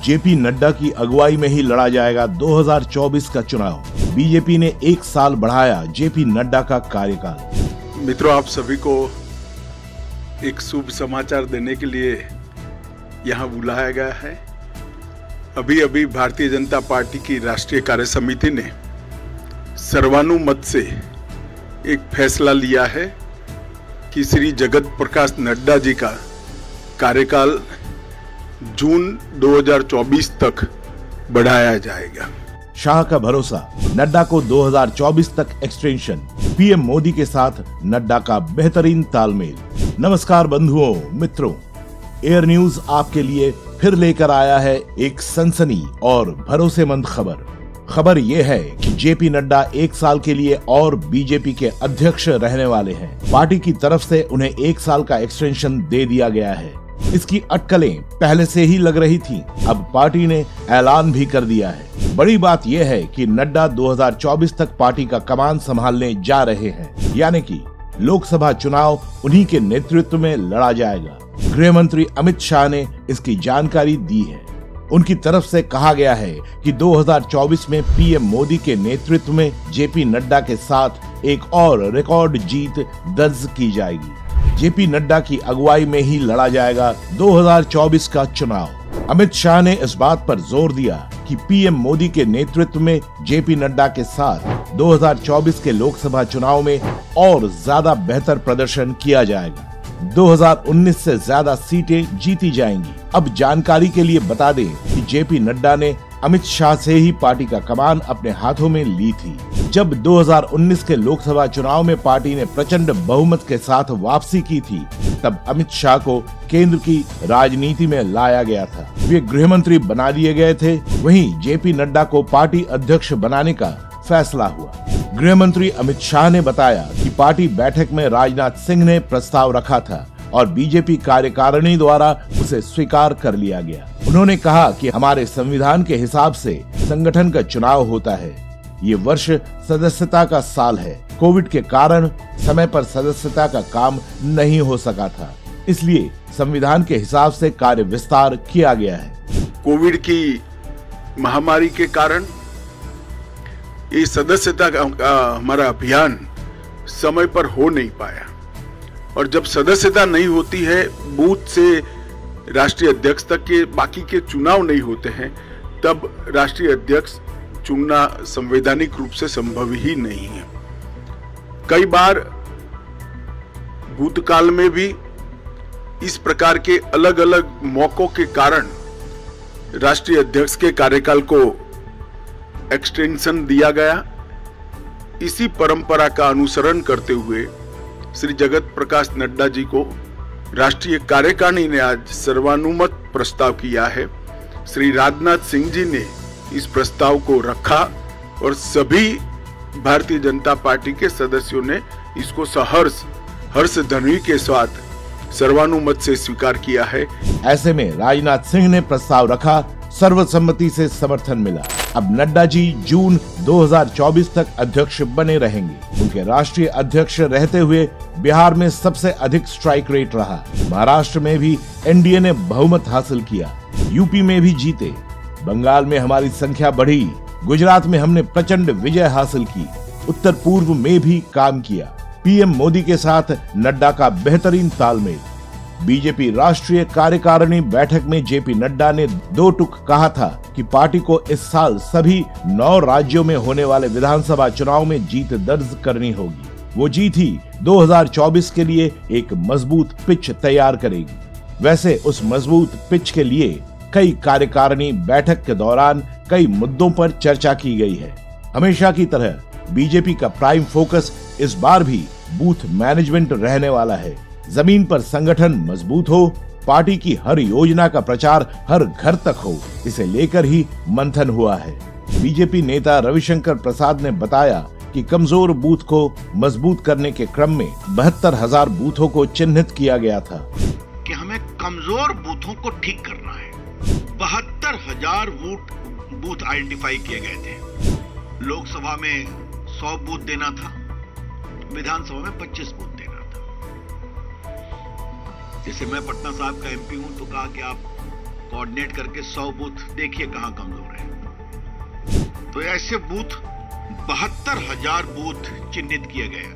JP Nadda की अगुवाई में ही लड़ा जाएगा 2024 का चुनाव। बीजेपी ने 1 साल बढ़ाया जेपी नड्डा का कार्यकाल। मित्रों, आप सभी को एक शुभ समाचार देने के लिए यहाँ बुलाया गया है। अभी भारतीय जनता पार्टी की राष्ट्रीय कार्य समिति ने सर्वानुमत से एक फैसला लिया है कि श्री जगत प्रकाश नड्डा जी का कार्यकाल जून 2024 तक बढ़ाया जाएगा। शाह का भरोसा, नड्डा को 2024 तक एक्सटेंशन। पीएम मोदी के साथ नड्डा का बेहतरीन तालमेल। नमस्कार बंधुओं, मित्रों, एयर न्यूज आपके लिए फिर लेकर आया है एक सनसनी और भरोसेमंद खबर ये है कि जेपी नड्डा 1 साल के लिए और बीजेपी के अध्यक्ष रहने वाले हैं। पार्टी की तरफ से उन्हें 1 साल का एक्सटेंशन दे दिया गया है। इसकी अटकलें पहले से ही लग रही थीं, अब पार्टी ने ऐलान भी कर दिया है। बड़ी बात यह है कि नड्डा 2024 तक पार्टी का कमान संभालने जा रहे हैं, यानी कि लोकसभा चुनाव उन्हीं के नेतृत्व में लड़ा जाएगा। गृह मंत्री अमित शाह ने इसकी जानकारी दी है। उनकी तरफ से कहा गया है कि 2024 में पीएम मोदी के नेतृत्व में जेपी नड्डा के साथ एक और रिकॉर्ड जीत दर्ज की जाएगी। जेपी नड्डा की अगुवाई में ही लड़ा जाएगा 2024 का चुनाव। अमित शाह ने इस बात पर जोर दिया कि पीएम मोदी के नेतृत्व में जेपी नड्डा के साथ 2024 के लोकसभा चुनाव में और ज्यादा बेहतर प्रदर्शन किया जाएगा। 2019 से ज्यादा सीटें जीती जाएंगी। अब जानकारी के लिए बता दें कि जेपी नड्डा ने अमित शाह से ही पार्टी का कमान अपने हाथों में ली थी। जब 2019 के लोकसभा चुनाव में पार्टी ने प्रचंड बहुमत के साथ वापसी की थी, तब अमित शाह को केंद्र की राजनीति में लाया गया था। वे गृह मंत्री बना दिए गए थे। वहीं जेपी नड्डा को पार्टी अध्यक्ष बनाने का फैसला हुआ। गृह मंत्री अमित शाह ने बताया कि पार्टी बैठक में राजनाथ सिंह ने प्रस्ताव रखा था और बीजेपी कार्यकारिणी द्वारा उसे स्वीकार कर लिया गया। उन्होंने कहा कि हमारे संविधान के हिसाब से संगठन का चुनाव होता है। ये वर्ष सदस्यता का साल है। कोविड के कारण समय पर सदस्यता का काम नहीं हो सका था, इसलिए संविधान के हिसाब से कार्य विस्तार किया गया है। कोविड की महामारी के कारण ये सदस्यता का हमारा अभियान समय पर हो नहीं पाया, और जब सदस्यता नहीं होती है, बूथ से राष्ट्रीय अध्यक्ष तक के बाकी के चुनाव नहीं होते हैं, तब राष्ट्रीय अध्यक्ष चुनना संवैधानिक रूप से संभव ही नहीं है। कई बार भूतकाल में भी इस प्रकार के अलग अलग मौकों के कारण राष्ट्रीय अध्यक्ष के कार्यकाल को एक्सटेंशन दिया गया। इसी परंपरा का अनुसरण करते हुए श्री जगत प्रकाश नड्डा जी को राष्ट्रीय कार्यकारिणी ने आज सर्वानुमत प्रस्ताव किया है। श्री राजनाथ सिंह जी ने इस प्रस्ताव को रखा और सभी भारतीय जनता पार्टी के सदस्यों ने इसको सहर्ष हर्ष ध्वनि के साथ सर्वानुमत से स्वीकार किया है। ऐसे में राजनाथ सिंह ने प्रस्ताव रखा, सर्वसम्मति से समर्थन मिला। अब नड्डा जी जून 2024 तक अध्यक्ष बने रहेंगे। उनके राष्ट्रीय अध्यक्ष रहते हुए बिहार में सबसे अधिक स्ट्राइक रेट रहा। महाराष्ट्र में भी एनडीए ने बहुमत हासिल किया। यूपी में भी जीते। बंगाल में हमारी संख्या बढ़ी। गुजरात में हमने प्रचंड विजय हासिल की। उत्तर पूर्व में भी काम किया। पीएम मोदी के साथ नड्डा का बेहतरीन तालमेल। बीजेपी राष्ट्रीय कार्यकारिणी बैठक में जेपी नड्डा ने 2 टूक कहा था कि पार्टी को इस साल सभी 9 राज्यों में होने वाले विधानसभा चुनाव में जीत दर्ज करनी होगी। वो जीत ही 2024 के लिए एक मजबूत पिच तैयार करेगी। वैसे उस मजबूत पिच के लिए कई कार्यकारिणी बैठक के दौरान कई मुद्दों पर चर्चा की गई है। हमेशा की तरह बीजेपी का प्राइम फोकस इस बार भी बूथ मैनेजमेंट रहने वाला है। जमीन पर संगठन मजबूत हो, पार्टी की हर योजना का प्रचार हर घर तक हो, इसे लेकर ही मंथन हुआ है। बीजेपी नेता रविशंकर प्रसाद ने बताया कि कमजोर बूथ को मजबूत करने के क्रम में 72,000 बूथों को चिन्हित किया गया था कि हमें कमजोर बूथों को ठीक करना है। 72,000 बूथ आइडेंटिफाई किए गए थे। लोकसभा में 100 बूथ देना था, विधानसभा में 25 बूथ देना था। जैसे मैं पटना साहब का एमपी हूं तो कहा कि आप कोऑर्डिनेट करके 100 बूथ देखिए कहां कमजोर है। तो ऐसे बूथ 72,000 बूथ चिन्हित किए गए,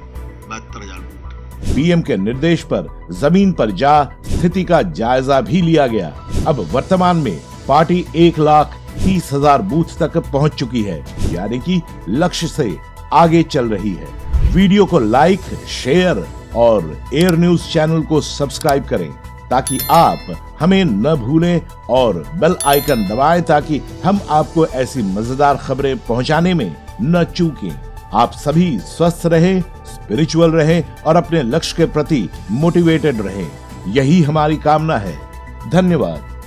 72,000 बूथ। पीएम के निर्देश पर जमीन पर जा स्थिति का जायजा भी लिया गया। अब वर्तमान में पार्टी 1,30,000 बूथ तक पहुंच चुकी है, यानी कि लक्ष्य से आगे चल रही है। वीडियो को लाइक, शेयर और एयर न्यूज चैनल को सब्सक्राइब करें ताकि आप हमें न भूलें और बेल आइकन दबाएं ताकि हम आपको ऐसी मजेदार खबरें पहुंचाने में न चूकें। आप सभी स्वस्थ रहें, स्पिरिचुअल रहें और अपने लक्ष्य के प्रति मोटिवेटेड रहें, यही हमारी कामना है। धन्यवाद।